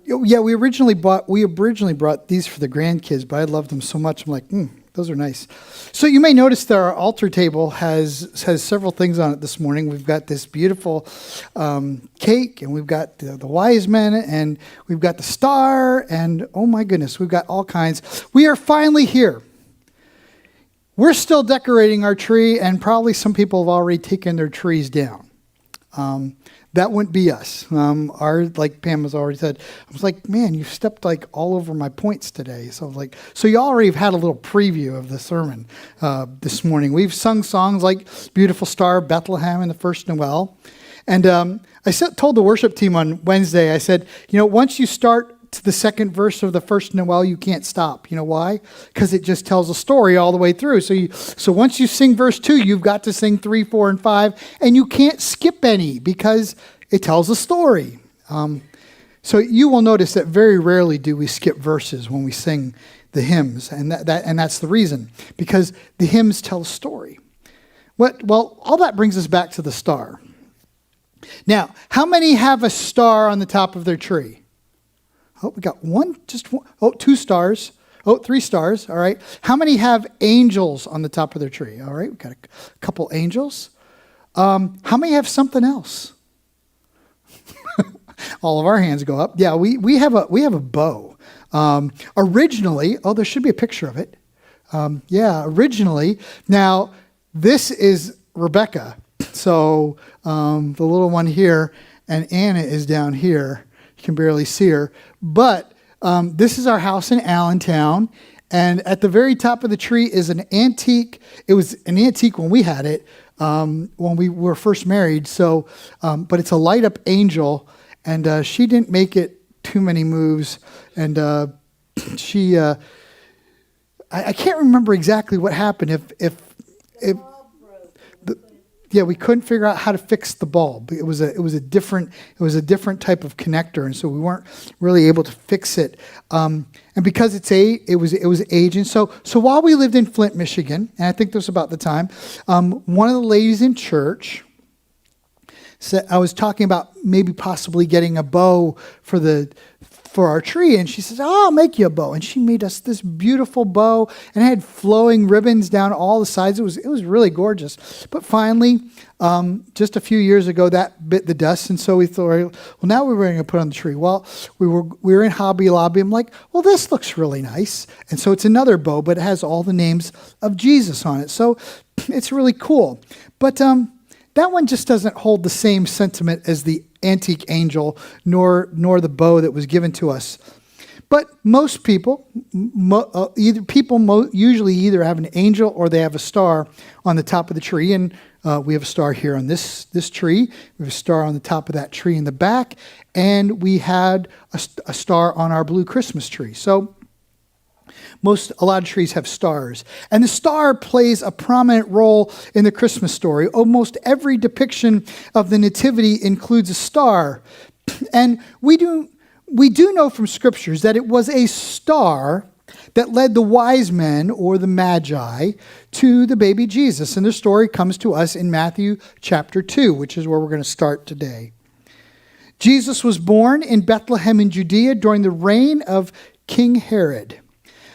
Yeah, we originally brought these for the grandkids, but I loved them so much. I'm like, those are nice. So you may notice that our altar table has several things on it this morning. We've got this beautiful cake, and we've got the wise men, and we've got the star, and oh my goodness, we've got all kinds. We are finally here. We're still decorating our tree, and probably some people have already taken their trees down. That wouldn't be us. Like Pam has already said, I was like, man, you stepped like all over my points today. So I was like, so you already have had a little preview of the sermon this morning. We've sung songs like Beautiful Star of Bethlehem and the First Noel. And I told the worship team on Wednesday, I said, once you start to the second verse of the First Noel, you can't stop. You know why? Because it just tells a story all the way through. So once you sing verse 2, you've got to sing 3, 4, and 5, and you can't skip any because it tells a story. So you will notice that very rarely do we skip verses when we sing the hymns, and that's the reason, because the hymns tell a story. Well, all that brings us back to the star. Now, how many have a star on the top of their tree? Oh, we got one, just one. Oh, 2 stars. Oh, 3 stars. All right. How many have angels on the top of their tree? All right, we've got a couple angels. How many have something else? All of our hands go up. Yeah, we have a bow. Originally, there should be a picture of it. Originally. Now, this is Rebecca. So the little one here, and Anna is down here. You can barely see her. But this is our house in Allentown. And at the very top of the tree is an antique. It was an antique when we had it, when we were first married. So, but it's a light-up angel. And she didn't make it too many moves. And she, I can't remember exactly what happened. We couldn't figure out how to fix the bulb. It was a different type of connector, and so we weren't really able to fix it. And because it was aging. So while we lived in Flint, Michigan, and I think this was about the time, one of the ladies in church said, I was talking about maybe possibly getting a bow for our tree, and she says, I'll make you a bow. And she made us this beautiful bow, and it had flowing ribbons down all the sides. It was really gorgeous. But finally, just a few years ago, that bit the dust, and so we thought, well, now we were going to put on the tree. Well, we were in Hobby Lobby. I'm like, well, this looks really nice. And so it's another bow, but it has all the names of Jesus on it. So it's really cool. But that one just doesn't hold the same sentiment as the antique angel, nor the bow that was given to us. But most people, usually either have an angel or they have a star on the top of the tree. And we have a star here on this tree. We have a star on the top of that tree in the back. And we had a star on our blue Christmas tree. So a lot of trees have stars. And the star plays a prominent role in the Christmas story. Almost every depiction of the Nativity includes a star. And we do know from scriptures that it was a star that led the wise men, or the magi, to the baby Jesus. And the story comes to us in Matthew chapter 2, which is where we're going to start today. Jesus was born in Bethlehem in Judea during the reign of King Herod.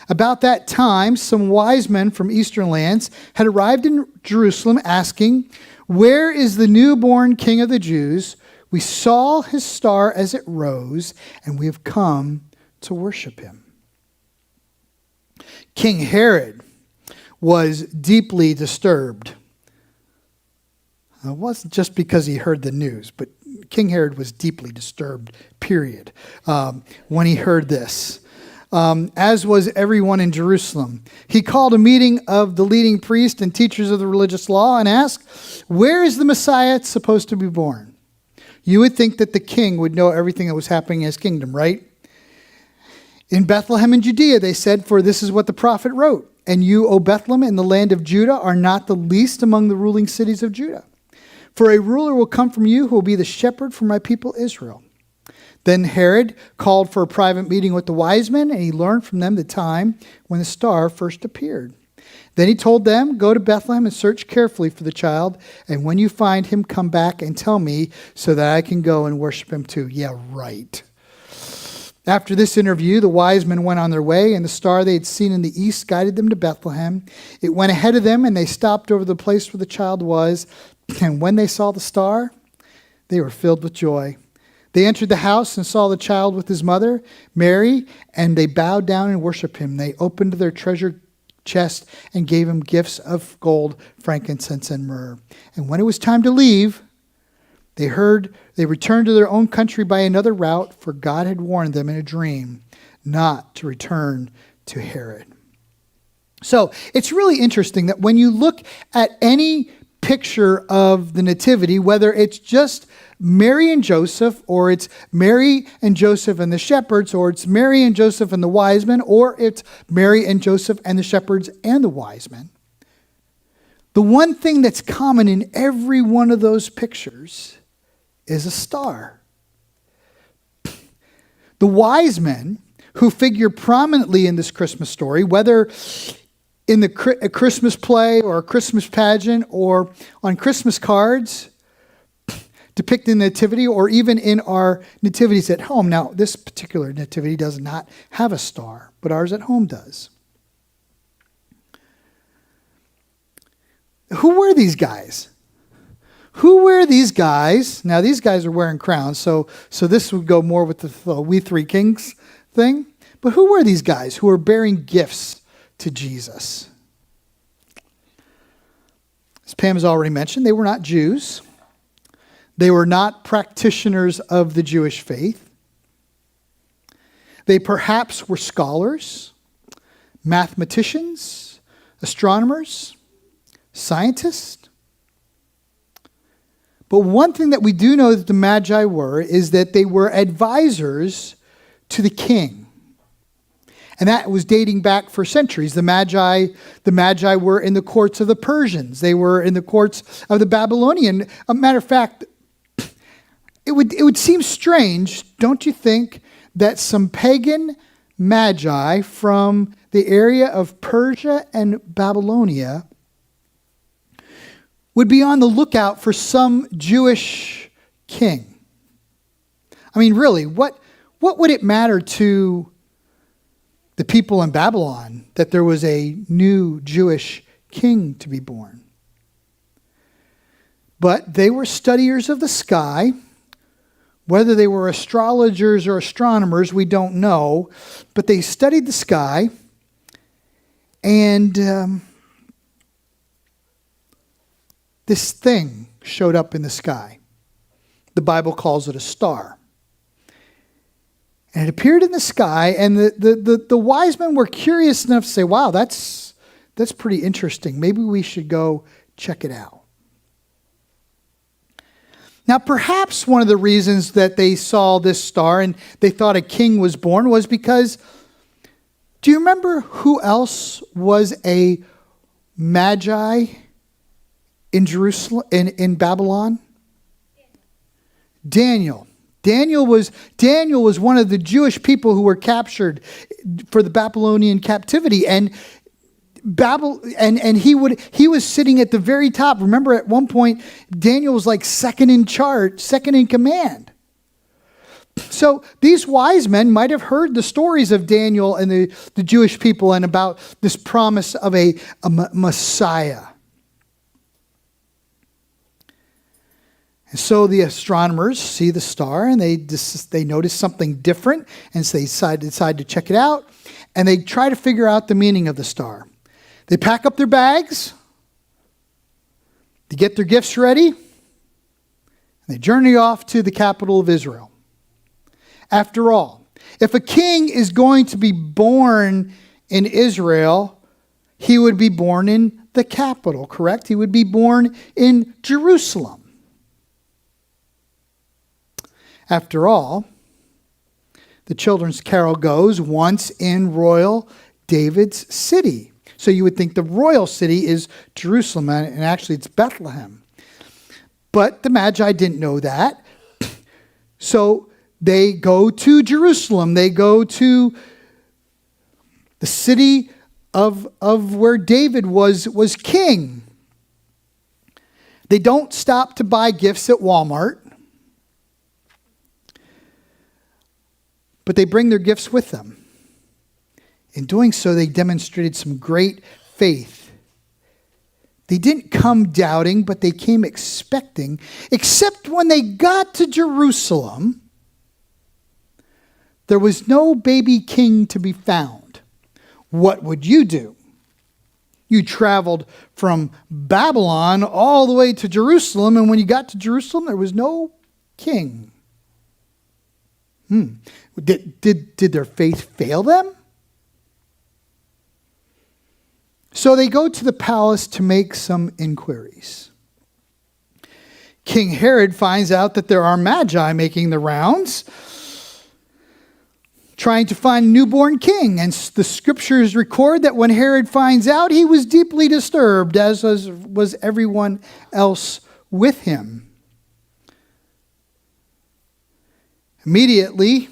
About that time, some wise men from eastern lands had arrived in Jerusalem asking, "Where is the newborn King of the Jews? We saw his star as it rose, and we have come to worship him." King Herod was deeply disturbed. It wasn't just because he heard the news, but King Herod was deeply disturbed, period, when he heard this. As was everyone in Jerusalem. He called a meeting of the leading priests and teachers of the religious law and asked, "Where is the Messiah supposed to be born?" You would think that the king would know everything that was happening in his kingdom, right? "In Bethlehem in Judea," they said, "for this is what the prophet wrote. And you, O Bethlehem, in the land of Judah, are not the least among the ruling cities of Judah. For a ruler will come from you who will be the shepherd for my people Israel." Then Herod called for a private meeting with the wise men, and he learned from them the time when the star first appeared. Then he told them, "Go to Bethlehem and search carefully for the child, and when you find him, come back and tell me so that I can go and worship him too." Yeah, right. After this interview, the wise men went on their way, and the star they had seen in the east guided them to Bethlehem. It went ahead of them, and they stopped over the place where the child was. And when they saw the star, they were filled with joy. They entered the house and saw the child with his mother, Mary, and they bowed down and worshiped him. They opened their treasure chest and gave him gifts of gold, frankincense, and myrrh. And when it was time to leave, they returned to their own country by another route, for God had warned them in a dream not to return to Herod. So it's really interesting that when you look at any picture of the nativity, whether it's just Mary and Joseph, or it's Mary and Joseph and the shepherds, or it's Mary and Joseph and the wise men, or it's Mary and Joseph and the shepherds and the wise men, the one thing that's common in every one of those pictures is a star. The wise men, who figure prominently in this Christmas story, whether in a Christmas play or a Christmas pageant or on Christmas cards depicting the nativity, or even in our nativities at home. Now, this particular nativity does not have a star, but ours at home does. Who were these guys? Who were these guys? Now, these guys are wearing crowns, so this would go more with the We Three Kings thing. But who were these guys who were bearing gifts to Jesus? As Pam has already mentioned, they were not Jews. They were not practitioners of the Jewish faith. They perhaps were scholars, mathematicians, astronomers, scientists. But one thing that we do know that the Magi were is that they were advisors to the king. And that was dating back for centuries. The Magi were in the courts of the Persians. They were in the courts of the Babylonian. A matter of fact, it would seem strange, don't you think, that some pagan Magi from the area of Persia and Babylonia would be on the lookout for some Jewish king. I mean, really, what would it matter to the people in Babylon that there was a new Jewish king to be born? But they were studiers of the sky. Whether they were astrologers or astronomers, we don't know. But they studied the sky, and this thing showed up in the sky. The Bible calls it a star. And it appeared in the sky, and the wise men were curious enough to say, "Wow, that's pretty interesting. Maybe we should go check it out." Now, perhaps one of the reasons that they saw this star and they thought a king was born was because, do you remember who else was a magi in Jerusalem, in Babylon? Daniel. Daniel was one of the Jewish people who were captured for the Babylonian captivity, and he was sitting at the very top. Remember, at one point, Daniel was like second in charge, second in command. So these wise men might have heard the stories of Daniel and the Jewish people and about this promise of a Messiah. And so the astronomers see the star, and they notice something different, and so they decide to check it out, and they try to figure out the meaning of the star. They pack up their bags, they get their gifts ready, and they journey off to the capital of Israel. After all, if a king is going to be born in Israel, he would be born in the capital, correct? He would be born in Jerusalem. After all, the children's carol goes, "Once in royal David's city." So you would think the royal city is Jerusalem, and actually it's Bethlehem. But the Magi didn't know that. So they go to Jerusalem. They go to the city of where David was king. They don't stop to buy gifts at Walmart, but they bring their gifts with them. In doing so, they demonstrated some great faith. They didn't come doubting, but they came expecting, except when they got to Jerusalem, there was no baby king to be found. What would you do? You traveled from Babylon all the way to Jerusalem, and when you got to Jerusalem, there was no king. Did their faith fail them? So they go to the palace to make some inquiries. King Herod finds out that there are magi making the rounds, trying to find a newborn king. And the scriptures record that when Herod finds out, he was deeply disturbed, as was everyone else with him. Immediately,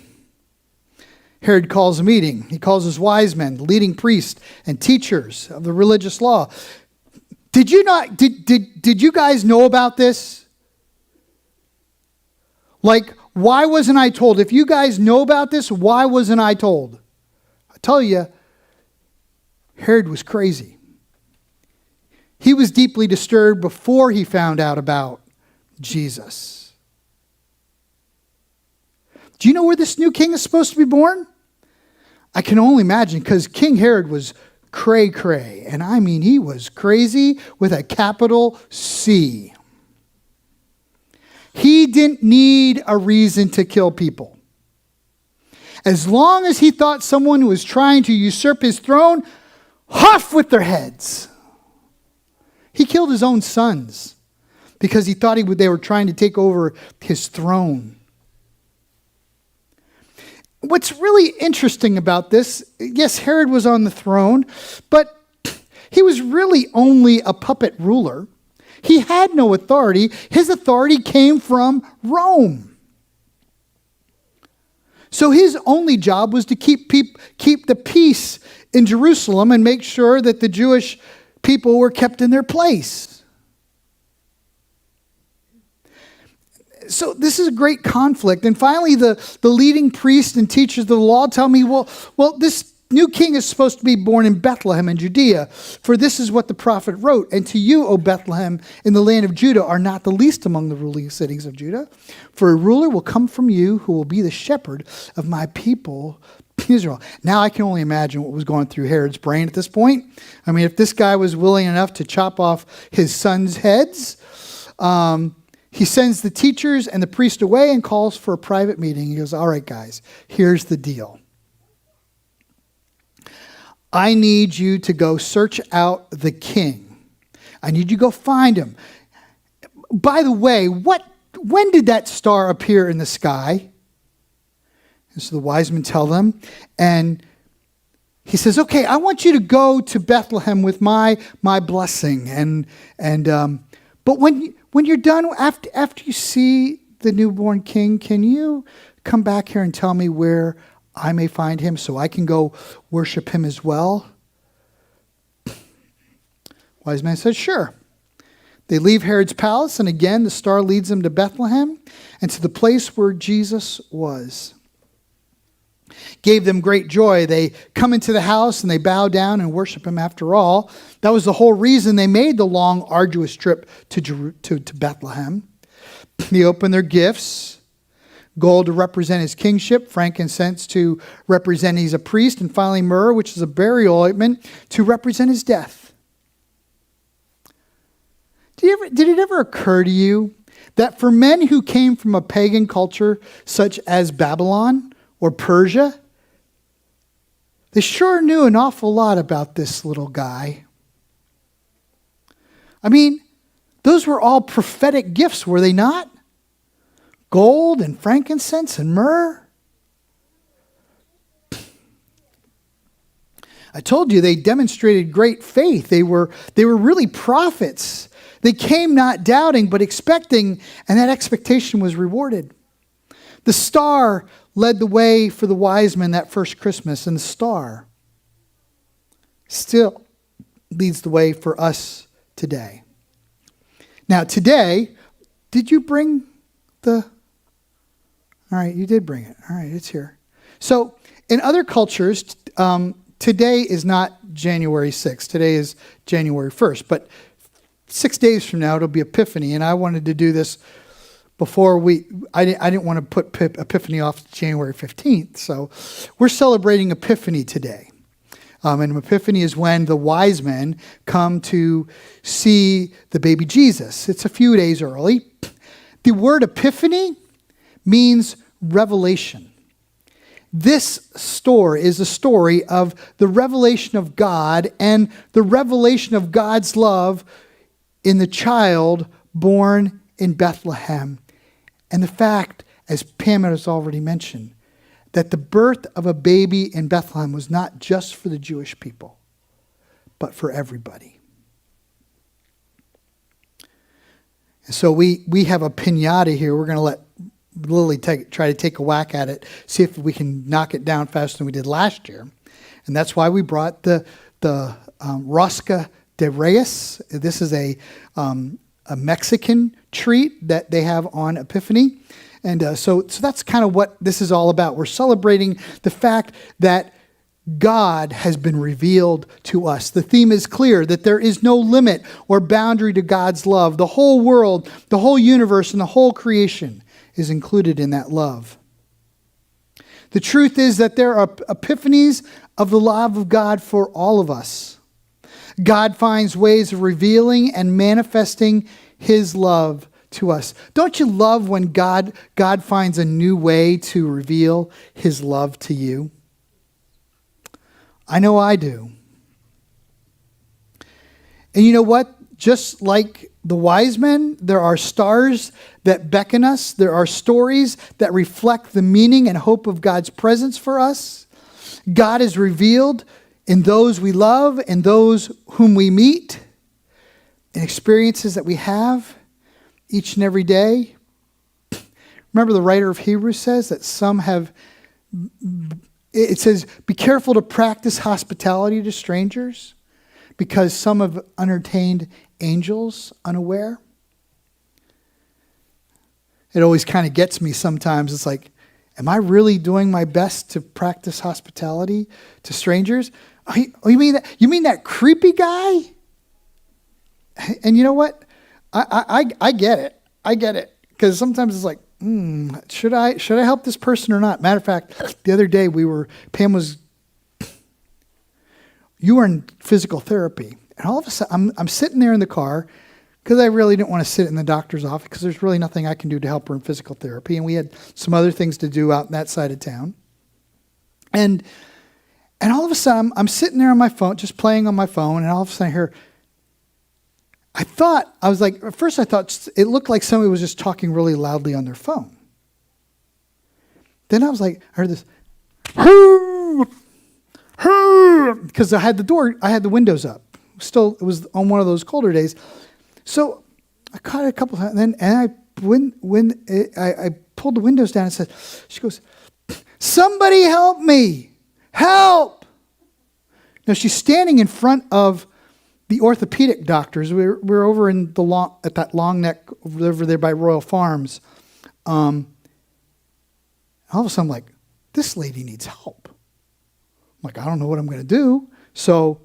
Herod calls a meeting. He calls his wise men, the leading priests and teachers of the religious law. Did you guys know about this? Like, why wasn't I told? If you guys know about this, why wasn't I told? I tell you, Herod was crazy. He was deeply disturbed before he found out about Jesus. Do you know where this new king is supposed to be born? I can only imagine, because King Herod was cray-cray. And I mean, he was crazy with a capital C. He didn't need a reason to kill people. As long as he thought someone was trying to usurp his throne, off with their heads. He killed his own sons because he thought they were trying to take over his throne. What's really interesting about this, yes, Herod was on the throne, but he was really only a puppet ruler. He had no authority. His authority came from Rome. So his only job was to keep the peace in Jerusalem and make sure that the Jewish people were kept in their place. So this is a great conflict. And finally, the leading priests and teachers of the law tell me, well, this new king is supposed to be born in Bethlehem in Judea. For this is what the prophet wrote. And to you, O Bethlehem, in the land of Judah, are not the least among the ruling cities of Judah. For a ruler will come from you who will be the shepherd of my people, Israel. Now I can only imagine what was going through Herod's brain at this point. I mean, if this guy was willing enough to chop off his sons' heads, he sends the teachers and the priest away and calls for a private meeting. He goes, all right, guys, here's the deal. I need you to go search out the king. I need you to go find him. By the way, when did that star appear in the sky? And so the wise men tell them, and he says, okay, I want you to go to Bethlehem with my blessing. But when you're done, after you see the newborn king, can you come back here and tell me where I may find him so I can go worship him as well? Wise man says, sure. They leave Herod's palace, and again, the star leads them to Bethlehem and to the place where Jesus was. Gave them great joy. They come into the house and they bow down and worship him after all. That was the whole reason they made the long, arduous trip to Bethlehem. They opened their gifts. Gold to represent his kingship, frankincense to represent he's a priest, and finally myrrh, which is a burial ointment, to represent his death. Did it ever occur to you that for men who came from a pagan culture such as Babylon or Persia, they sure knew an awful lot about this little guy? I mean, those were all prophetic gifts, were they not? Gold and frankincense and myrrh. I told you they demonstrated great faith. They were really prophets. They came not doubting but expecting, and that expectation was rewarded. The star led the way for the wise men that first Christmas, and the star still leads the way for us today. Now, today, did you bring the... All right, you did bring it. All right, it's here. So, in other cultures, today is not January 6th. Today is January 1st. But 6 days from now, it'll be Epiphany. And I wanted to do this before I didn't want to put Epiphany off to January 15th. So we're celebrating Epiphany today. And Epiphany is when the wise men come to see the baby Jesus. It's a few days early. The word Epiphany means revelation. This story is a story of the revelation of God and the revelation of God's love in the child born in Bethlehem. And the fact, as Pam has already mentioned, that the birth of a baby in Bethlehem was not just for the Jewish people, but for everybody. And so we have a piñata here. We're going to let Lily try to take a whack at it, see if we can knock it down faster than we did last year. And that's why we brought the Rosca de Reyes. This is a Mexican treat that they have on Epiphany. And so that's kind of what this is all about. We're celebrating the fact that God has been revealed to us. The theme is clear, that there is no limit or boundary to God's love. The whole world, the whole universe, and the whole creation is included in that love. The truth is that there are epiphanies of the love of God for all of us. God finds ways of revealing and manifesting His love to us. Don't you love when God finds a new way to reveal His love to you? I know I do. And you know what? Just like the wise men, there are stars that beckon us. There are stories that reflect the meaning and hope of God's presence for us. God is revealed in those we love and those whom we meet, in experiences that we have each and every day. Remember, the writer of Hebrews says that some have, it says, be careful to practice hospitality to strangers, because some have entertained angels unaware. It always kind of gets me sometimes. It's like, am I really doing my best to practice hospitality to strangers? Oh, you mean that? You mean that creepy guy? And you know what? I get it. I get it. Because sometimes it's like, should I help this person or not? Matter of fact, the other day you were in physical therapy. And all of a sudden, I'm sitting there in the car because I really didn't want to sit in the doctor's office because there's really nothing I can do to help her in physical therapy. And we had some other things to do out in that side of town. And all of a sudden, I'm sitting there on my phone, just playing on my phone, and all of a sudden I hear, at first I thought it looked like somebody was just talking really loudly on their phone. Then I was like, I heard this, because I had the windows up. Still, it was on one of those colder days. So I caught it a couple times, and I pulled the windows down and said, she goes, somebody help me, help. Now she's standing in front of the orthopedic doctors. We're over in at that Long Neck over there by Royal Farms. All of a sudden, I'm like, this lady needs help. I'm like, I don't know what I'm going to do. So,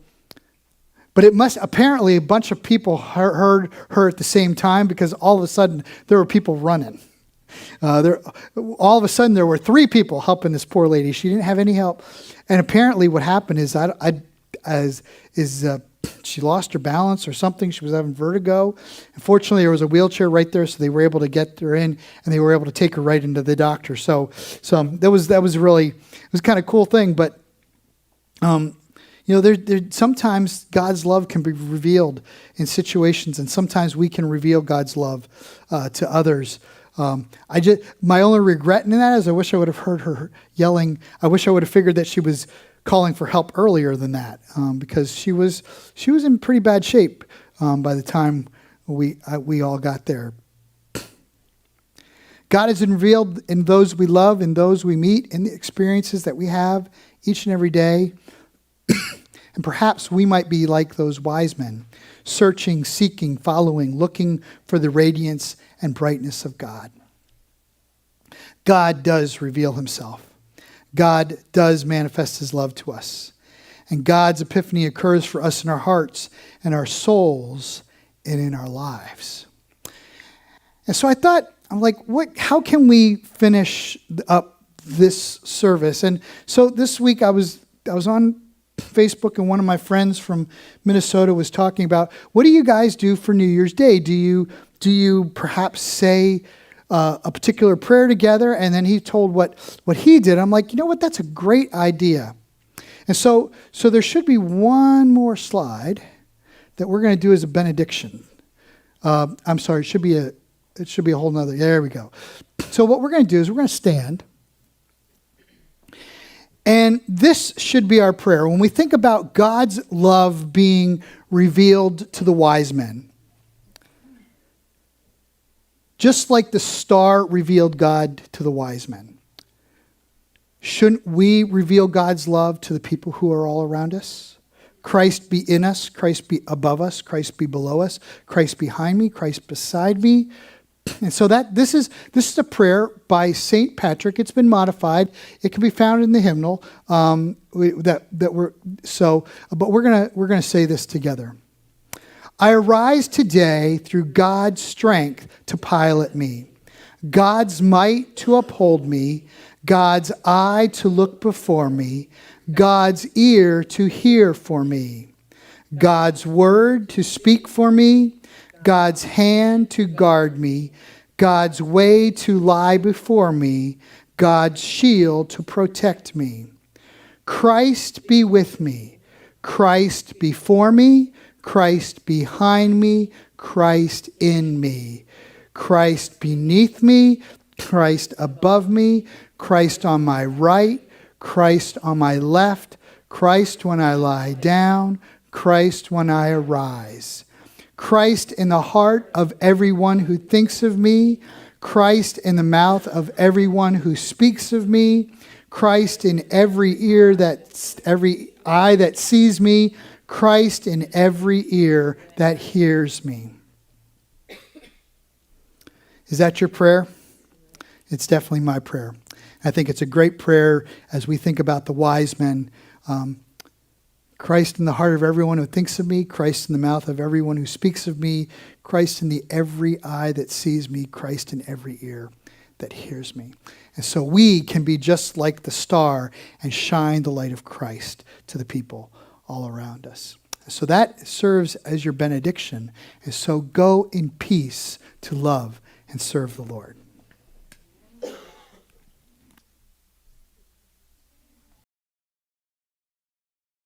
but apparently a bunch of people heard her at the same time, because all of a sudden there were people running. All of a sudden there were 3 people helping this poor lady. She didn't have any help. And apparently what happened is she lost her balance or something. She was having vertigo. Unfortunately, there was a wheelchair right there, so they were able to get her in, and they were able to take her right into the doctor. So that was really, it was kind of cool thing. But there sometimes God's love can be revealed in situations, and sometimes we can reveal God's love to others. My only regret in that is I wish I would have heard her yelling. I wish I would have figured that she was calling for help earlier than that, because she was in pretty bad shape by the time we all got there. God is revealed in those we love, in those we meet, in the experiences that we have each and every day. And perhaps we might be like those wise men, searching, seeking, following, looking for the radiance and brightness of God. God does reveal himself. God does manifest his love to us. And God's epiphany occurs for us in our hearts and our souls and in our lives. And so I thought, I'm like, how can we finish up this service? And so this week I was on Facebook, and one of my friends from Minnesota was talking about, what do you guys do for New Year's Day? Do you perhaps say a particular prayer together? And then he told what he did. I'm like, you know what? That's a great idea. And so there should be one more slide that we're going to do as a benediction. I'm sorry, it should be a whole nother. There we go. So what we're going to do is we're going to stand. And this should be our prayer. When we think about God's love being revealed to the wise men, just like the star revealed God to the wise men, shouldn't we reveal God's love to the people who are all around us? Christ be in us, Christ be above us, Christ be below us, Christ behind me, Christ beside me. And so this is a prayer by St. Patrick. It's been modified. It can be found in the hymnal. But we're gonna say this together. I arise today through God's strength to pilot me, God's might to uphold me, God's eye to look before me, God's ear to hear for me, God's word to speak for me, God's hand to guard me, God's way to lie before me, God's shield to protect me. Christ be with me, Christ before me, Christ behind me, Christ in me, Christ beneath me, Christ above me, Christ on my right, Christ on my left, Christ when I lie down, Christ when I arise. Christ in the heart of everyone who thinks of me, Christ in the mouth of everyone who speaks of me, Christ in every eye that sees me, Christ in every ear that hears me. Is that your prayer? It's definitely my prayer. I think it's a great prayer as we think about the wise men. Christ in the heart of everyone who thinks of me, Christ in the mouth of everyone who speaks of me, Christ in the every eye that sees me, Christ in every ear that hears me. And so we can be just like the star and shine the light of Christ to the people all around us. So that serves as your benediction. And so go in peace to love and serve the Lord.